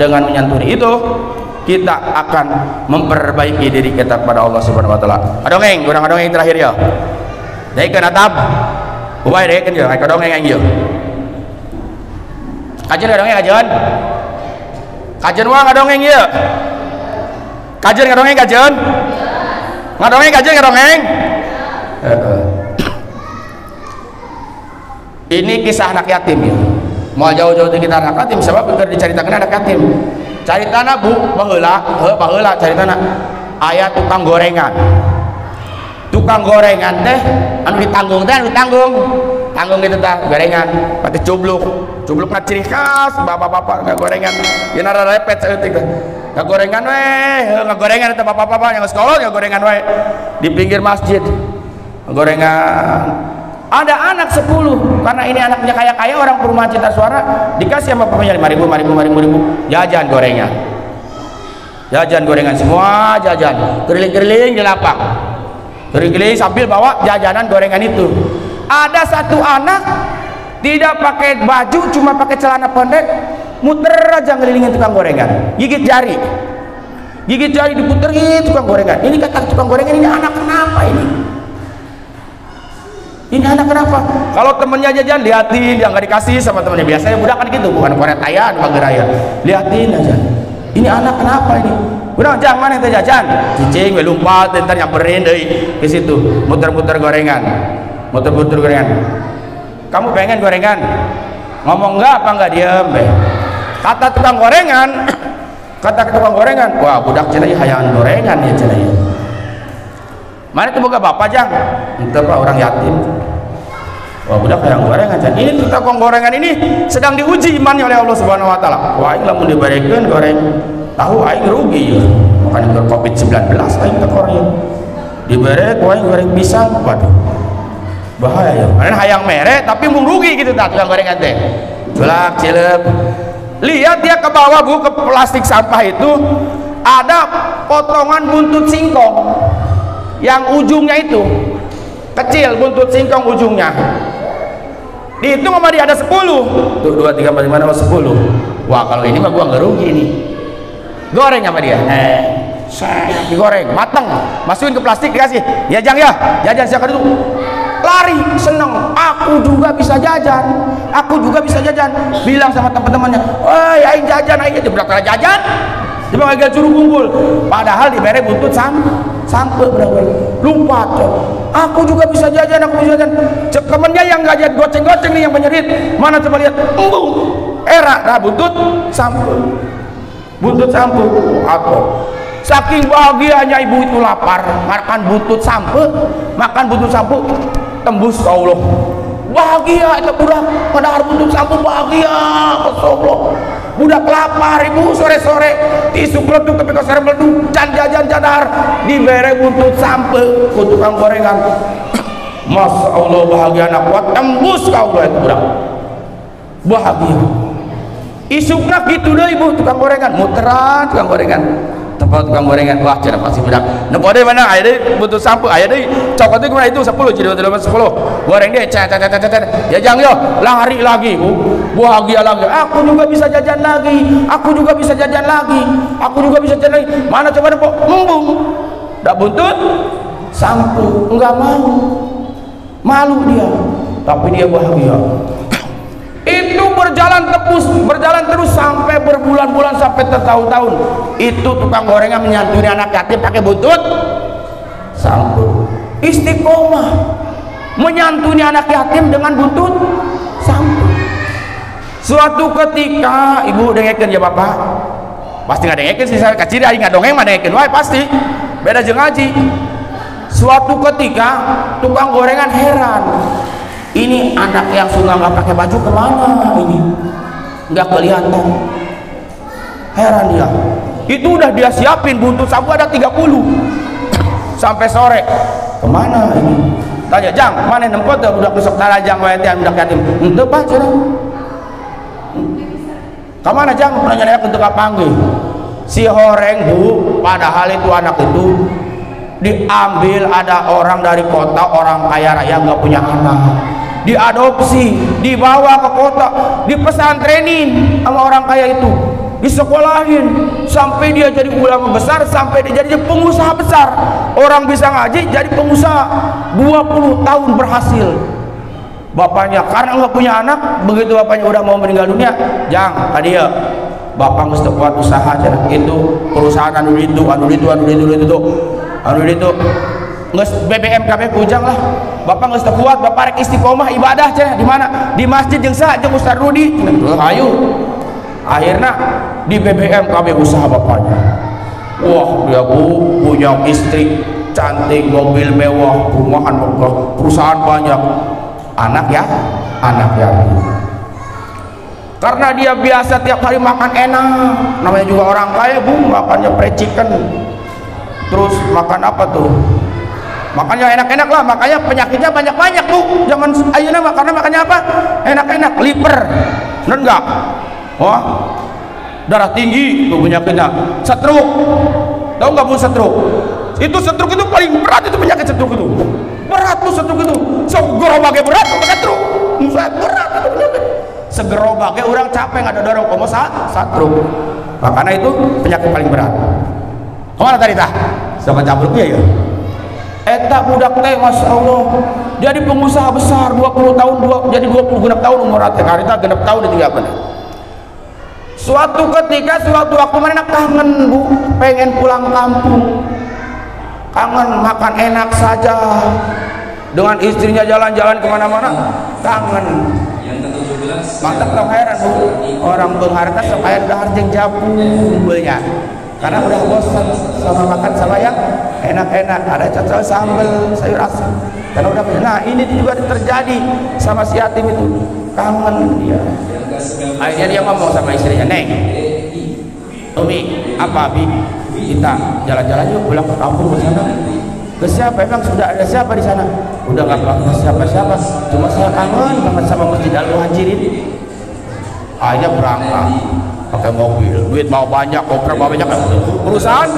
Dengan menyantuni itu kita akan memperbaiki diri kita kepada Allah Subhanahu wa taala. Adongeng, urang adongeng terakhir ya. Daikeun atap. Ubai daikeun ya, aya dongeng aing ieu. Kajeun adongeng kajeun. Kajeun mah ngadongeng ieu. Kajeun ngadongeng kajeun. Ngadongeng kajeun ngadongeng. Ini kisah anak yatim ya. Mau jauh-jauh dari kita anak yatim sebab keur dicaritakeun anak yatim. Caritana bu baheula caritana aya tukang gorengan. Tukang gorengan teh anu ditanggung gitu tah gorengan pati cubluk ciri khas bapak-bapak gorengan yeuna rada lepet saeutik teh ngagorengan we ngagorengan teh bapak-bapak yang sekolah ngagorengan we di pinggir masjid gorengan. Ada anak 10 karena ini anaknya kaya-kaya orang perumahan Cita Suara dikasih sama bapaknya 5.000 jajan gorengan semua jajan keliling-keliling di lapang keliling-keliling sambil bawa jajanan gorengan itu. Ada satu anak tidak pakai baju cuma pakai celana pendek muter aja ngelilingin tukang gorengan gigit jari diputerin tukang gorengan. Ini kata tukang gorengan ini anak kenapa ini anak kenapa? Kalau temennya jajan liatin, dia nggak dikasih sama temennya. Biasanya budak kan gitu, bukan koret ayah, pagar ayah. Liatin aja. Ini anak kenapa ini? Udah jangan mana yang jajan? Cicing, lompat, ntar nyamperin deh ke situ, muter-muter gorengan. Kamu pengen gorengan? Ngomong enggak apa enggak diem? Kata tukang gorengan, wah budak cenah hayang gorengan ya cenah. Mana itu boga bapak jang? Itu pak orang yatim. Wah budak yang gorengan jang. Ini tukang gorengan ini sedang diuji imannya oleh Allah Subhanahu wa taala. Wah aing lamun dibarekeun goreng tahu aing rugi ya. Makanya ke Covid-19 aing teh koreng. Dibarek aing goreng pisang, waduh. Bahaya ya. Karena hayang mere tapi mung rugi gitu tah tukang gorengan teh. Culak cilep. Lihat dia ke bawah bu ke plastik sampah itu ada potongan buntut singkong. Yang ujungnya itu kecil buntut singkong ujungnya dihitung sama dia ada 10 tuh 2, 3, 4, 5, 6, 10. Wah kalau ini mah gua nggak rugi nih goreng sama dia digoreng mateng masukin ke plastik dikasih ya jang ya jajan siapa dulu lari seneng aku juga bisa jajan bilang sama teman-temannya woi aing jajan aing berat jajan dia agak suruh kumpul padahal diberi buntut sampai berapa lupa aku juga bisa jajan temennya yang gak jadi goceng-goceng nih yang menyerit mana coba lihat era buntut sampai apa saking bahagianya ibu itu lapar makan buntut sampai tembus ke Allah bahagia itu budak padahal buntut sampai bahagia Allah budak lapar ibu sore-sore tisu meleduk tapi kok sore meleduk jajan cadar dibere buntut sampai ke tukang gorengan. Masya Allah bahagia anak kuat tembus kau itu budak bahagia isukna gitu deh ibu tukang gorengan muteran tukang gorengan tempat tukang gorengan wah cara pasti budak nepode mana aya deui buntut sampai aya deui cokot itu mana itu 10 jadi 10 goreng deh ya jang yo lari lagi bu bahagia lagi aku juga bisa jajan lagi mana coba nepok mumbung dak buntut sampai enggak mau malu dia tapi dia bahagia. Itu berjalan terus sampai berbulan-bulan sampai bertahun-tahun. Itu tukang gorengan menyantuni anak yatim pakai buntut sampai istiqomah menyantuni anak yatim dengan buntut sampai. Suatu ketika ibu dengekeun ya bapak pasti nggak dengekeun sih saya kaciri aing ngadongeng mah dengekeun wae pasti beda jeung ngaji. Suatu ketika tukang gorengan heran ini anak yang suka nggak pakai baju kemana ini nggak kelihatan heran dia itu udah dia siapin buntut sapu ada 30 sampai sore. Kemana ini? Tanya, Jang, mana nempot dah budak besok tarajang wayatian budak yatim? Henteu Pak cenah. Kemana Jang? Nanya untuk apa panggil? Si horeng Bu, padahal itu anak itu diambil ada orang dari kota, orang kaya raya nggak punya anak, diadopsi, dibawa ke kota, dipesantrenin sama orang kaya itu, disekolahin sampai dia jadi ulama besar, sampai dia jadi pengusaha besar. Orang bisa ngaji jadi pengusaha, 20 tahun berhasil. Bapaknya karena nggak punya anak, begitu bapaknya udah mau meninggal dunia, Jang, dia bapak mesti kuat usaha aja. Itu perusahaan anu itu nges BBM KB pujang lah. Bapak nges kuat, bapak rek istiqomah ibadah cenah di mana? Di masjid jeung sa jeung Ustaz Rudi. Ayo. Akhirnya di BBM KB usaha bapaknya. Wah, dia Bu punya istri cantik, mobil mewah, perumahan megah, perusahaan banyak. Anak ya, anak yatim. Karena dia biasa tiap hari makan enak, namanya juga orang kaya Bu, makannya fried chicken, terus makan apa tuh, makannya enak-enak lah, makanya penyakitnya banyak-banyak Bu. Zaman ayeuna karena makannya apa, enak-enak, liver, bener nggak? Wah, darah tinggi tuh penyakitnya, stroke, tahu nggak Bu stroke? Itu stroke itu paling berat, itu penyakit stroke itu, berat tuh stroke itu, segerobaknya berat tuh stroke, berat itu penyakit. Segerobaknya orang capek nggak ada dorong komo stroke. Makanya itu penyakit paling berat. Kemana tadi tah? Sama campurnya ya. Eta budak teh Masya Allah jadi pengusaha besar 20 tahun jadi 20 tahun umur teh karita genep tahun ditinggalkan. Suatu ketika suatu waktu mana kangen Bu, pengen pulang kampung, kangen makan enak saja dengan istrinya jalan-jalan kemana-mana, kangen. Mantap tong heran Bu, orang pengharta supaya udah harjeng jabu bumbunya karena udah bosan sama makan sama yang enak-enak, ada cocok sambal sayur asam karena udah. Nah ini juga terjadi sama si yatim itu, kangen dia. Akhirnya dia ngomong sama istrinya, Neng, Umi, apa Bi, kita jalan-jalan yuk pulang ke kampung ke sana. Ke siapa? Emang sudah ada siapa di sana? Udah nggak ada siapa-siapa, cuma saya kangen banget sama Masjid Al-Muhajirin. Akhirnya berangkat pakai mobil, duit mau banyak, koper mau banyak, perusahaan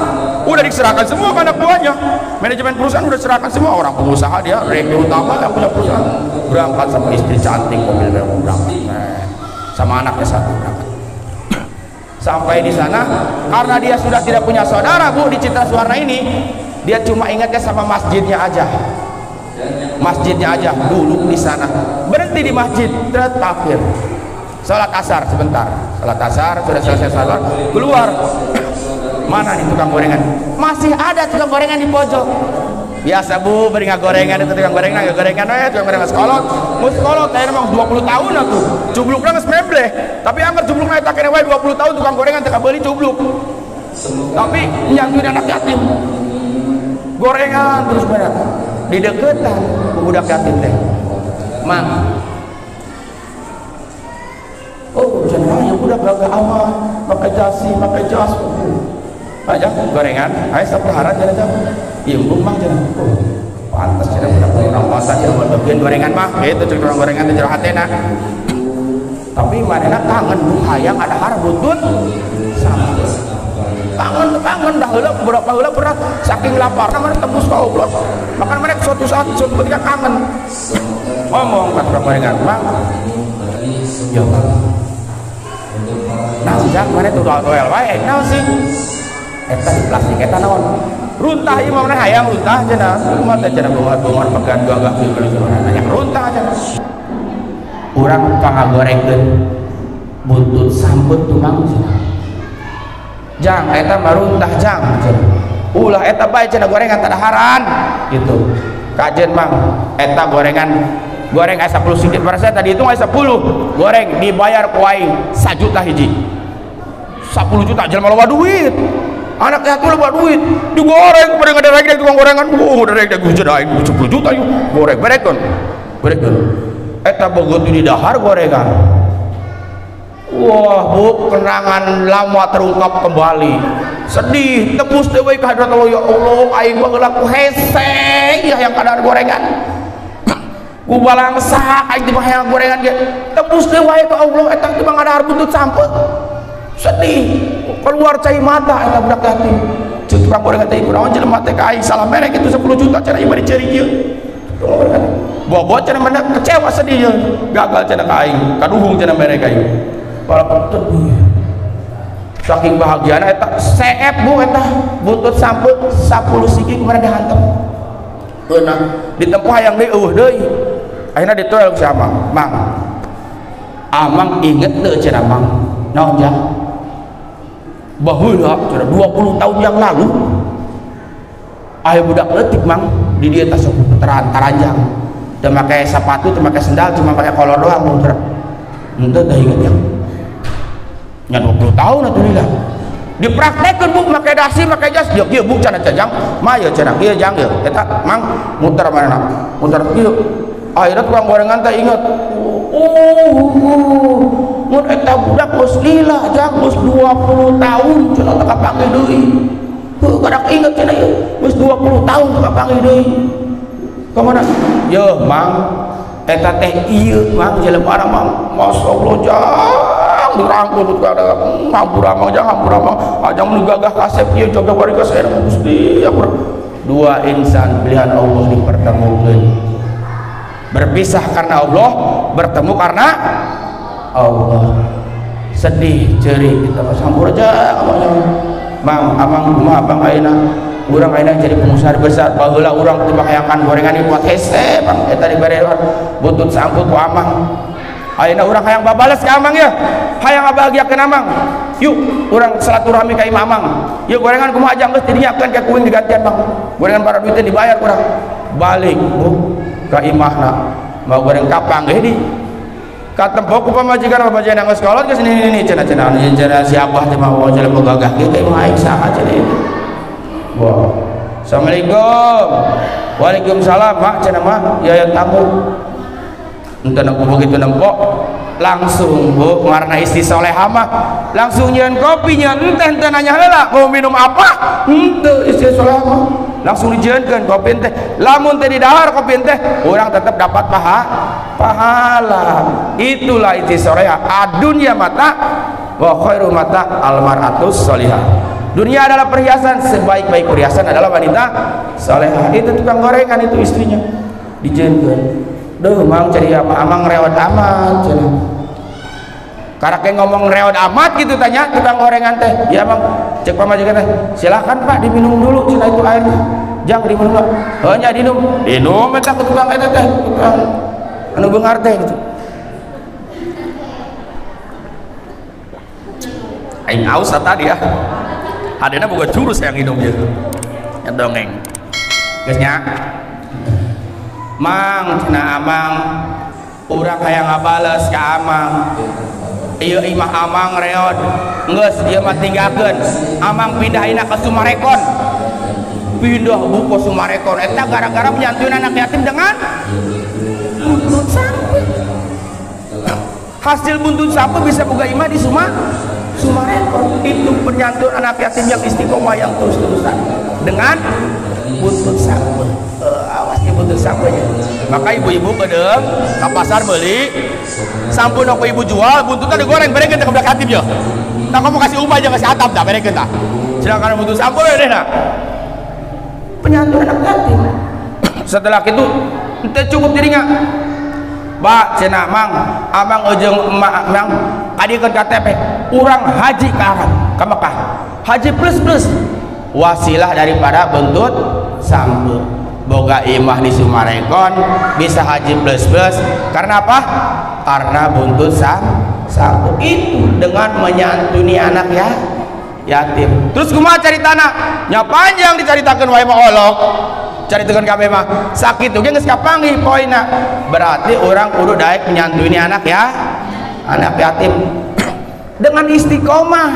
udah diserahkan semua ke anak buahnya, manajemen perusahaan udah serahkan semua, orang pengusaha dia, direktur utama yang punya perusahaan, berangkat sama istri cantik, mobil mewah berangkat, sama anaknya satu berangkat. Sampai di sana, karena dia sudah tidak punya saudara Bu di Citra Suwarna ini, dia cuma ingatnya sama masjidnya aja, dulu di sana, berhenti di masjid, terakhir sholat asar sebentar, sholat asar sudah selesai sholat, keluar, mana nih tukang gorengan? Masih ada tukang gorengan di pojok. Biasa Bu, beri gorengan itu tukang gorengan, tukang gorengan sekolot, sekolot, saya memang 20 tahun aku, cubluknya nggak sembleh, tapi angker cubluknya tak kena 20 tahun tukang gorengan tak beli cubluk, tapi nyangguin anak yatim. Gorengan terus berat di deketan budak yatim teh, Mang. Oh, jangan yang budak gak aman, pakai jas, aja gorengan, ayo sepahara jalan. Iya, Mang jalan. Oh, pantas jalan budak orang pasar jalan bagian gorengan mah, itu cerita orang gorengan itu cerita hatena. Tapi mana kangen Bu, hayang ada harbutun sama. Kangen dah berapa heula berat saking lapar namanya tembus ka oblong. Makan mereka suatu saat suatu ketika kangen. Ngomong kat gorengan, Bang. Ya. Nah, jak mana tuh doel wae, naon sih? Eta di plastik eta naon? Runtah ieu mah hayang runtah cenah. Kumaha teh cenah bunga pegan gagah nanya runtah cenah. Urang pangagorengkeun buntut sambut tuh Mang. Jang, eta maruntah Jang, ulah eta bae cenah gorengan tak daharan gitu. Kajen Mang, eta goreng aya 10 sedikit saya tadi itu aya 10 goreng dibayar ku aing 1 juta hiji. 10 juta jelema loba duit. Anak yatim loba duit, digoreng kepada ngadaraik tukang gorengan. Darek da gujeuh aing 10 juta yuk. Goreng berekeun. Eta begitu di dahar gorengan. Wah Bu, kenangan lama terungkap kembali. sedih tebus deui ka hadrat Allah. Ya Allah aing baheula ku hese ya yang kadar gorengan ku balangsa aing teh hayang gorengan ge tebus deui wae ka Allah eta teh mah ngadahar buntut sampeu sedih keluar cai mata eta budak yatim ceuk tukang gorengan teh kunaon jelema teh ka aing salah merek itu 10 juta cenah ieu bari ceurik ieu bobot cenah mana kecewa sedih gagal cenah ka aing kaduhung cenah merek aing walaupun saking bahagiana eta CF bu eta buntut sampeu 10 siki kemarin dihantem beunah ditempuh hayang deui eueuh deui akhirna ditoel ku si Amang. Mang Amang inget teu cenah Mang naon jang baheula cenah 20 tahun yang lalu aya budak leutik Mang di dieu teh sok teranjang teu make sepatu teu make sendal cuma pakai kolor doang mun henteu teh inget yang nya 20 tahun atuh lila dipraktekkeun bu make dasi make jas dieu kieu bu cenah jang mah ya cenah kieu jang ya eta Mang muter manehna muter kieu akhirnya tukang gorengan teh inget mun eta budak geus lila jang geus 20 tahun cenah teu kapanggih deui heuh kadak inget cenah ieu geus 20 tahun teu kapanggih deui ka mana yeuh Mang eta teh ieu Mang jelema Mang masyaallah jang dirangkul ka ada hampura Mang jang hampura Mang ajang nu gagah kasep ieu coba bari ka saya Gusti dua insan pilihan Allah dipertemukan berpisah karena Allah bertemu karena Allah sedih ceri kita sampur aja Mang Amang kumaha Bang ayeuna urang ayeuna jadi pengusaha besar baheula urang teu makayakan gorengan ieu buat hese Bang eta dibere buntut samput ku Amang ayeuna urang hayang babales ka Amang ya hayang ngabahagiakeun Amang yuk urang silaturahmi ka Imam Amang yuk gorengan kumaha aja geus dinyiapkeun ka kuing digantian Bang gorengan para duitnya dibayar urang balik bu ka imahna mau goreng kapang ge di katempo ku pamajikan pamajikan geus kolot geus ini cenah-cenah si Abah teh mah jelema gagah ge teh mah aing saha cenah ieu wah assalamualaikum waalaikumsalam mak cenah mah ya tamu ente nempo begitu nempo langsung bu ngaranna istri soleha mah langsung nyieun kopi nyieun ente nanya heula mau minum apa henteu istri soleha mah langsung dijieunkeun kopi teh lamun teh didahar kopi teh urang tetap dapat pahala itulah istri soleha adunya mata wa khairu mata almaratus solihah dunia adalah perhiasan sebaik-baik perhiasan adalah wanita soleha itu tukang gorengan itu istrinya dijieunkeun duh Mang cari Amang rewot amat cenah karake ngomong rewot amat gitu tanya tukang gorengan teh ya Mang cek pamajikan teh silakan Pak diminum dulu cenah itu airnya jang diminum oh nya dinum eta ku tukang eta teh tukang anu beungar teh gitu aing aus tadi ya hadena boga jurus yang hidung ieu nya dongeng geus nya Mang cenah Amang urang hayang ngabales ka Amang ieu imah Amang reot geus ieu mah tinggalkeun Amang pindahin ke Sumarekon pindah buku Sumarekon eta gara-gara menyantun anak yatim dengan buntut sampeu hasil buntut sampeu bisa boga imah di Sumarekon itu penyantun anak yatim yang istiqomah yang terus-terusan dengan buntut sampeu awas buntut sampeunya maka ibu-ibu kedeung ka pasar beli sampun aku ibu jual buntutnya digoreng berekeun teh ka budak yatim ya tah kamu kasih umah aja kasih atap dah berekeun tah sedangkan buntut sampeu deh nah penyantun anak yatim setelah itu ente cukup dirinya Pak cenah Mang Amang jeung emak Mang kadiekeun KTP urang haji ka Arab ka Mekah haji plus wasilah daripada buntut sampeu boga imah di Sumarekon bisa haji plus karena apa? Karena buntut sampeu itu dengan menyantuni anak ya yatim terus kumaha cari tanah nya panjang dicaritakeun wae mah olok caritakeun kabeh mah sakitu ge geus kapanggih poina berarti orang kudu daek menyantuni anak yatim dengan istiqomah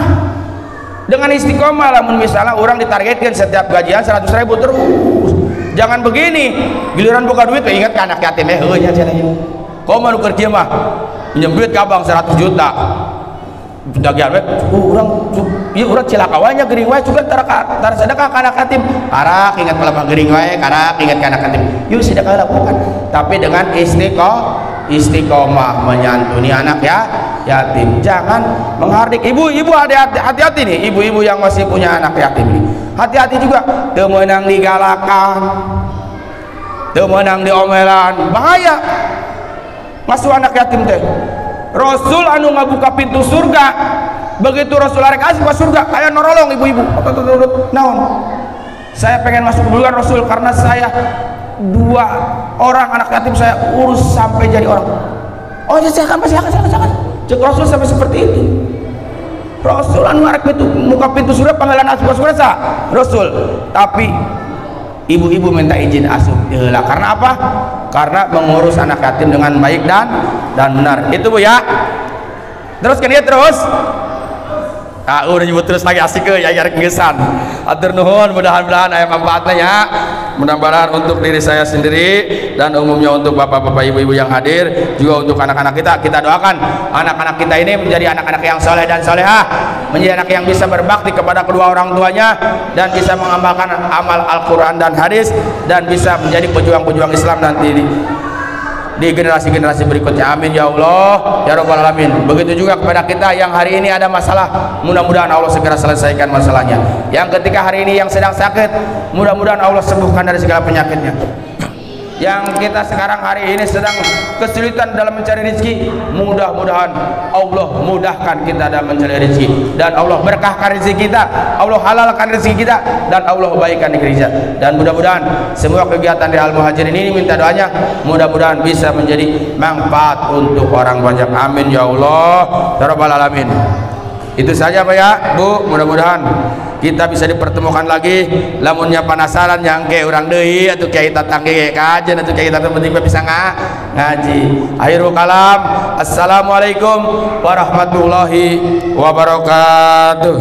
lamun misalnya orang ditargetkan setiap gajian 100.000 terus jangan begini giliran buka duit ingat ke anak yatim heuh nya cenah kau mau kerja mah pinjam duit ke abang 100 juta dagian we urang ieu urang cilaka wae nya geuring wae juga tara sedekah ka anak yatim. Karak ingat malah geuring wae, karak ingat ka anak yatim. Yuk sedekah lakukan, tapi dengan istiqomah menyantuni anak ya yatim. Jangan menghardik. Ibu-ibu hati-hati nih, ibu-ibu yang masih punya anak yatim nih. Hati-hati juga, teu meunang digalakan, teu meunang diomelan, bahaya. Masuk anak yatim teh. Rasul anu ngabuka pintu surga, begitu Rasul arek asik ke surga, aya norolong ibu-ibu. Naon? Saya pengen masuk duluan Rasul karena saya 2 orang anak yatim saya urus sampai jadi orang. Oh ya silakan. Cek Rasul sampai seperti itu. Rasul anu arek muka pintu surga panggilan asup surga sa Rasul. Tapi ibu-ibu minta izin asup heula. Karena apa? Karena mengurus anak yatim dengan baik dan benar. Itu Bu ya. Teruskan ya terus. Udah nyebut terus lagi asik ya yarek ngesan. Atur nuhun, mudah-mudahan aya manfaatnya ya. Mudah-mudahan untuk diri saya sendiri dan umumnya untuk bapak-bapak ibu-ibu yang hadir, juga untuk anak-anak kita doakan anak-anak kita ini menjadi anak-anak yang soleh dan solehah, menjadi anak yang bisa berbakti kepada kedua orang tuanya dan bisa mengamalkan amal Al-Quran dan hadis, dan bisa menjadi pejuang-pejuang Islam nanti di generasi-generasi berikutnya. Amin ya Allah ya Rabbal Alamin. Begitu juga kepada kita yang hari ini ada masalah, mudah-mudahan Allah segera selesaikan masalahnya. Yang ketika hari ini yang sedang sakit, mudah-mudahan Allah sembuhkan dari segala penyakitnya. Yang kita sekarang hari ini sedang kesulitan dalam mencari rezeki, mudah-mudahan Allah mudahkan kita dalam mencari rezeki, dan Allah berkahkan rezeki kita, Allah halalkan rezeki kita, dan Allah baikkan negeri kita. Dan mudah-mudahan semua kegiatan di Al Muhajirin ini minta doanya, mudah-mudahan bisa menjadi manfaat untuk orang banyak. Amin ya Allah ya Rabbal Alamin. Itu saja Pak ya Bu, mudah-mudahan kita bisa dipertemukan lagi. Lamunnya penasaran nyangke orang deui atuh kiai tatang ge kajen atuh kiai tatang penting bisa ngaji. Akhirul kalam, assalamualaikum warahmatullahi wabarakatuh.